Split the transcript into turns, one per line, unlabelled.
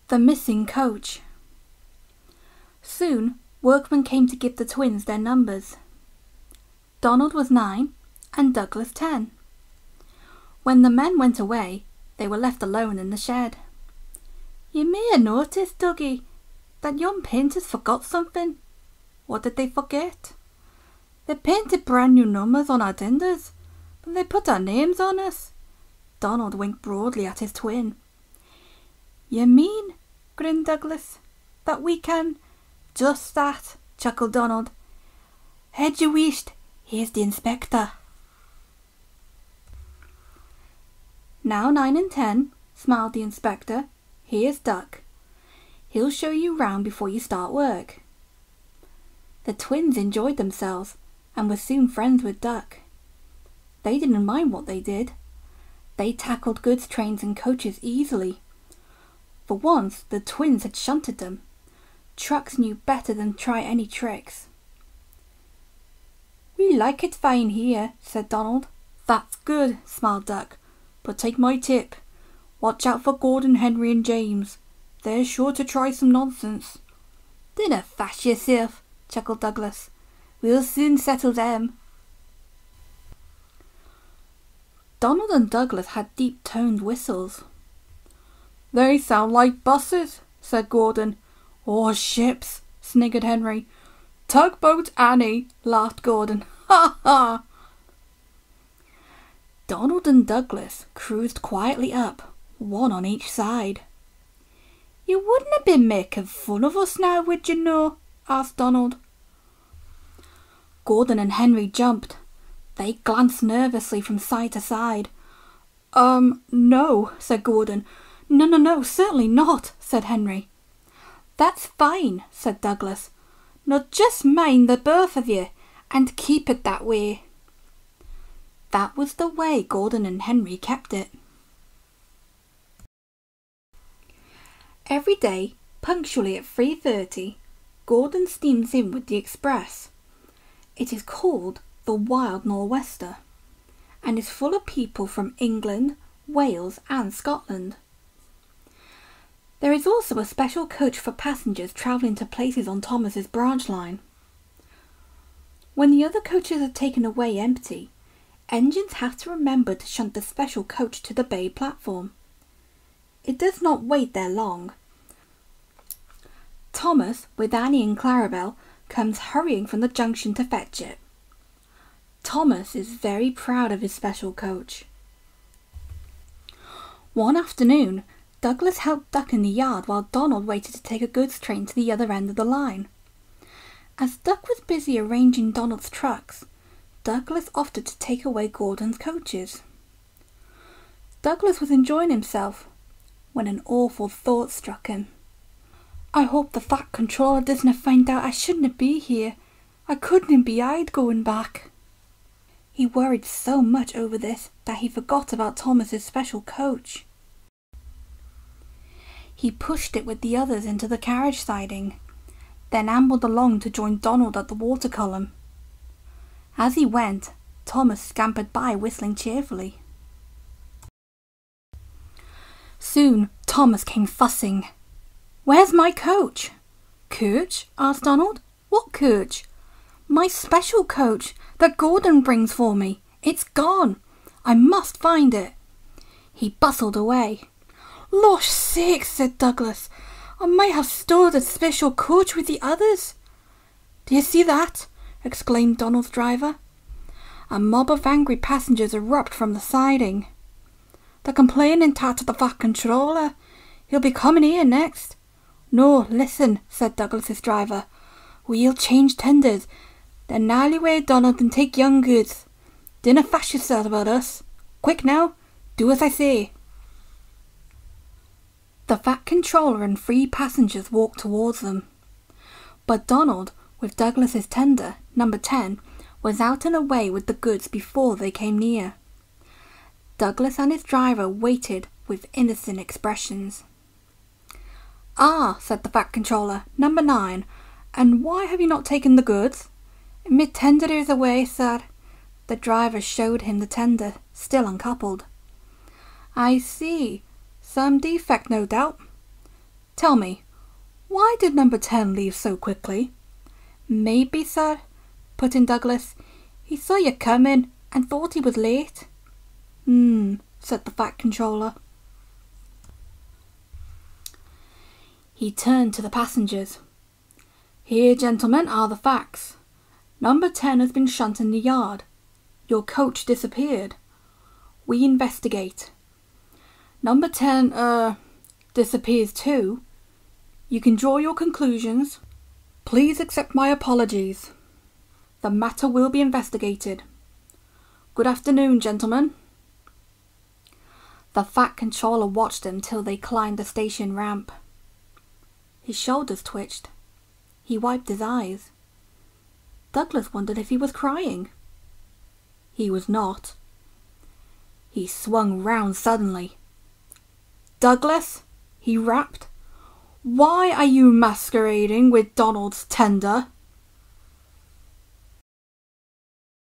The missing coach. Soon, workmen came to give the twins their numbers. Donald was 9 and Douglas 10. When the men went away, they were left alone in the shed. "You may have noticed, Dougie, that young painters forgot something." "What did they forget?" "They painted brand new numbers on our tenders, but they put our names on us." Donald winked broadly at his twin. "You mean," grinned Douglas, "that we can—" "Just that," chuckled Donald. "Had you wished, here's the inspector." "Now 9 and 10, smiled the inspector. "Here's Duck. He'll show you round before you start work." The twins enjoyed themselves and were soon friends with Duck. They didn't mind what they did. They tackled goods trains and coaches easily. For once, the twins had shunted them. Trucks knew better than try any tricks. "We like it fine here," said Donald. "That's good," smiled Duck. "But take my tip. Watch out for Gordon, Henry and James. They're sure to try some nonsense." "Dinna fash yourself," chuckled Douglas. "We'll soon settle them." Donald and Douglas had deep-toned whistles. "They sound like buses," said Gordon. "Or ships," sniggered Henry. "Tugboat Annie," laughed Gordon. "Ha ha!" Donald and Douglas cruised quietly up, one on each side. "You wouldn't have been making fun of us now, would you know?" asked Donald. Gordon and Henry jumped. They glanced nervously from side to side. No," said Gordon. No, certainly not," said Henry. "That's fine," said Douglas. "Now just mind the both of you, and keep it that way." That was the way Gordon and Henry kept it. Every day, punctually at 3:30, Gordon steams in with the express. It is called the Wild Nor'Wester, and is full of people from England, Wales and Scotland. There is also a special coach for passengers travelling to places on Thomas's branch line. When the other coaches are taken away empty, engines have to remember to shunt the special coach to the bay platform. It does not wait there long. Thomas, with Annie and Clarabel, comes hurrying from the junction to fetch it. Thomas is very proud of his special coach. One afternoon, Douglas helped Duck in the yard while Donald waited to take a goods train to the other end of the line. As Duck was busy arranging Donald's trucks, Douglas offered to take away Gordon's coaches. Douglas was enjoying himself when an awful thought struck him. "I hope the Fat Controller doesn't find out I shouldn't be here. I couldn't be eyed going back." He worried so much over this that he forgot about Thomas's special coach. He pushed it with the others into the carriage siding, then ambled along to join Donald at the water column. As he went, Thomas scampered by whistling cheerfully. Soon Thomas came fussing. "Where's my coach?" "Coach?" asked Donald. "What coach?" "My special coach that Gordon brings for me. It's gone. I must find it." He bustled away. "Losh sakes," said Douglas. "I might have stolen the special coach with the others." "Do you see that?" exclaimed Donald's driver. A mob of angry passengers erupted from the siding. "They're complaining to the Fat Controller. He'll be coming here next." "No, listen," said Douglas's driver. "We'll change tenders. Then gnarly away, Donald, and take young goods. Dinna fash yourself about us. Quick now, do as I say." The Fat Controller and 3 passengers walked towards them. But Donald, with Douglas's tender, number 10, was out and away with the goods before they came near. Douglas and his driver waited with innocent expressions. "Ah," said the Fat Controller, "number 9, and why have you not taken the goods?" "Me tender is away, sir." The driver showed him the tender, still uncoupled. "I see. Some defect, no doubt." Tell me, why did number 10 leave so quickly? Maybe, sir, put in Douglas, he saw you coming and thought he was late. Said the Fat Controller. He turned to the passengers. Here, gentlemen, are the facts. Number 10 has been shunned in the yard. Your coach disappeared. We investigate. Number 10, disappears too. You can draw your conclusions. Please accept my apologies. The matter will be investigated. Good afternoon, gentlemen. The Fat Controller watched them till they climbed the station ramp. His shoulders twitched. He wiped his eyes. Douglas wondered if he was crying. He was not. He swung round suddenly. Douglas, he rapped, why are you masquerading with Donald's tender?